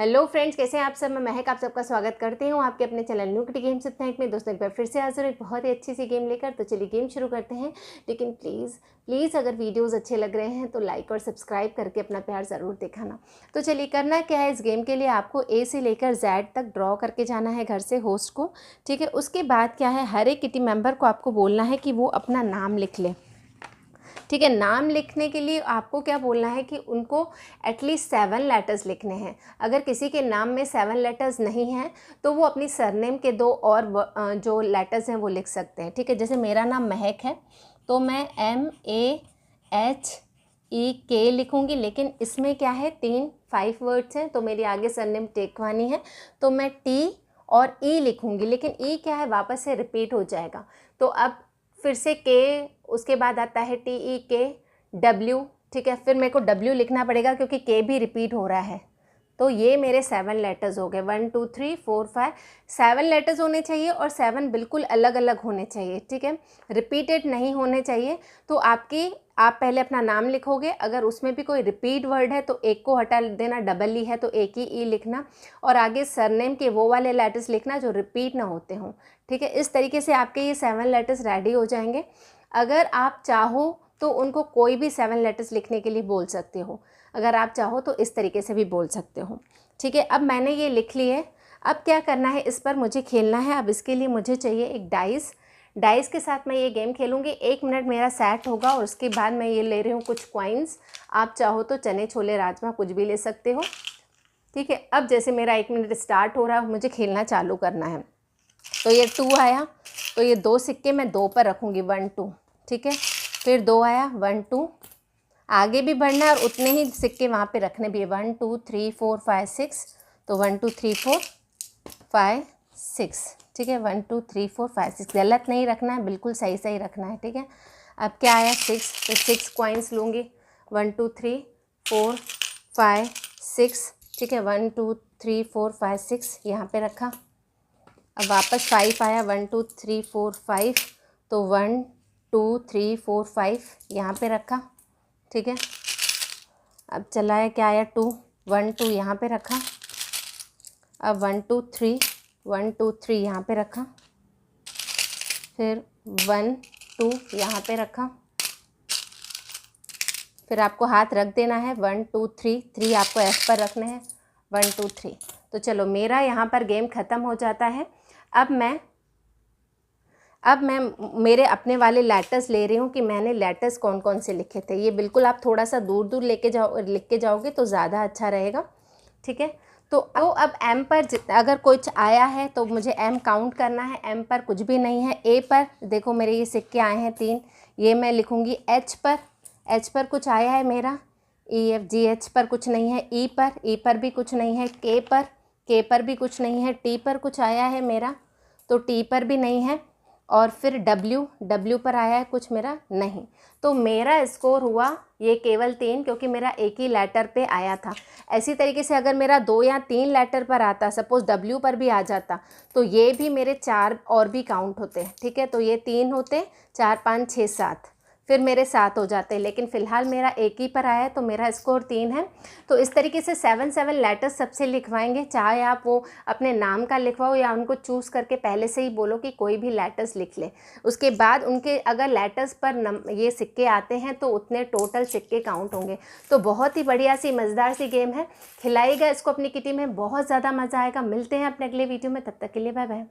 Hello friends, कैसे हैं आप सब। मैं महक आप सबका स्वागत करती हूँ आपके अपने channel new kitty games with महक में। दोस्तों एक बार फिर से हाजिर एक बहुत ही अच्छी सी गेम लेकर। तो चलिए गेम शुरू करते हैं। लेकिन प्लीज़ अगर वीडियोस अच्छे लग रहे हैं तो लाइक और सब्सक्राइब करके अपना प्यार ज़रूर दिखाना। तो चलिए करना क्या है, इस गेम के लिए आपको ए से लेकर जेड तक ड्रॉ करके जाना है घर से होस्ट को। ठीक है, उसके बाद क्या है, हर एक किटी मेम्बर को आपको बोलना है कि वो अपना नाम लिख ले। ठीक है, नाम लिखने के लिए आपको क्या बोलना है कि उनको एटलीस्ट 7 लेटर्स लिखने हैं। अगर किसी के नाम में 7 लेटर्स नहीं हैं तो वो अपनी सरनेम के 2 और जो लेटर्स हैं वो लिख सकते हैं। ठीक है, जैसे मेरा नाम महक है तो मैं MAHEK लिखूँगी, लेकिन इसमें क्या है 5 वर्ड्स हैं तो मेरी आगे सरनेम टेकवानी है तो मैं T और E लिखूँगी, लेकिन E क्या है वापस से रिपीट हो जाएगा। तो अब फिर से K, उसके बाद आता है TEK W। ठीक है, फिर मेरे को W लिखना पड़ेगा क्योंकि K भी रिपीट हो रहा है। तो ये मेरे 7 लेटर्स हो गए, 1 2 3 4 5 7 लेटर्स होने चाहिए और 7 बिल्कुल अलग अलग होने चाहिए। ठीक है, रिपीटेड नहीं होने चाहिए। तो आप पहले अपना नाम लिखोगे, अगर उसमें भी कोई रिपीट वर्ड है तो एक को हटा देना, डबल ई है तो एक ही ई लिखना और आगे सरनेम के वो वाले लेटर्स लिखना जो रिपीट ना होते हों। ठीक है, इस तरीके से आपके ये 7 लेटर्स रेडी हो जाएंगे। अगर आप चाहो तो उनको कोई भी 7 लेटर्स लिखने के लिए बोल सकते हो, अगर आप चाहो तो इस तरीके से भी बोल सकते हो। ठीक है, अब मैंने ये लिख ली है। अब क्या करना है, इस पर मुझे खेलना है। अब इसके लिए मुझे चाहिए एक डाइस के साथ मैं ये गेम खेलूँगी। 1 मिनट मेरा सेट होगा और उसके बाद मैं ये ले रही हूँ कुछ कॉइन्स। आप चाहो तो चने छोले राजमा कुछ भी ले सकते हो। ठीक है, अब जैसे मेरा 1 मिनट स्टार्ट हो रहा है, मुझे खेलना चालू करना है। तो ये 2 आया तो ये 2 सिक्के मैं 2 पर रखूँगी, 1 2। ठीक है, फिर 2 आया, 1 2। आगे भी बढ़ना है और उतने ही सिक्के वहाँ पे रखने भी है, 1 2 3 4 5 6। तो 1 2 3 4 5 6। ठीक है, 1 2 3 4 5 6 गलत नहीं रखना है, बिल्कुल सही सही रखना है। ठीक है, अब क्या आया 6, तो 6 कॉइन्स लूँगी, 1 2 3 4 5 6। ठीक है, 1 2 3 4 5 6 यहाँ पे रखा। अब वापस 5 आया, 1 2 3 4 5। तो 1 2 3 4 5 यहाँ पे रखा। ठीक है, अब चला है, क्या आया 2, 1 2 यहाँ पे रखा। अब 1 2 3 यहाँ पे रखा। फिर 1 2 यहाँ पे रखा। फिर आपको हाथ रख देना है, 1 2 3 आपको F पर रखने हैं, 1 2 3। तो चलो मेरा यहाँ पर गेम ख़त्म हो जाता है। अब मैं मेरे अपने वाले लेटर्स ले रही हूँ कि मैंने लेटर्स कौन कौन से लिखे थे। ये बिल्कुल आप थोड़ा सा दूर लिख के जाओगे तो ज़्यादा अच्छा रहेगा। ठीक है, तो अब M पर अगर कुछ आया है तो मुझे M काउंट करना है। M पर कुछ भी नहीं है। A पर देखो मेरे ये सिक्के आए हैं 3, ये मैं लिखूँगी। H पर कुछ आया है मेरा, EFGH पर कुछ नहीं है। E पर भी कुछ नहीं है। K पर भी कुछ नहीं है। T पर कुछ आया है मेरा, तो T पर भी नहीं है। और फिर W पर आया है कुछ मेरा, नहीं। तो मेरा स्कोर हुआ ये केवल 3, क्योंकि मेरा एक ही लेटर पे आया था। ऐसी तरीके से अगर मेरा 2 या 3 लेटर पर आता, सपोज़ W पर भी आ जाता, तो ये भी मेरे 4 और भी काउंट होते हैं। ठीक है, तो ये 3 होते, 4 5 6 7, फिर मेरे 7 हो जाते हैं। लेकिन फ़िलहाल मेरा एक ही पर आया है तो मेरा स्कोर 3 है। तो इस तरीके से 7 लेटर्स सबसे लिखवाएंगे, चाहे आप वो अपने नाम का लिखवाओ या उनको चूज़ करके पहले से ही बोलो कि कोई भी लेटर्स लिख ले। उसके बाद उनके अगर लेटर्स पर ये सिक्के आते हैं तो उतने टोटल सिक्के काउंट होंगे। तो बहुत ही बढ़िया सी मज़ेदार सी गेम है, खिलाइएगा इसको अपनी किटी में, बहुत ज़्यादा मज़ा आएगा। मिलते हैं अपने अगले वीडियो में, तब तक के लिए बाय बाय।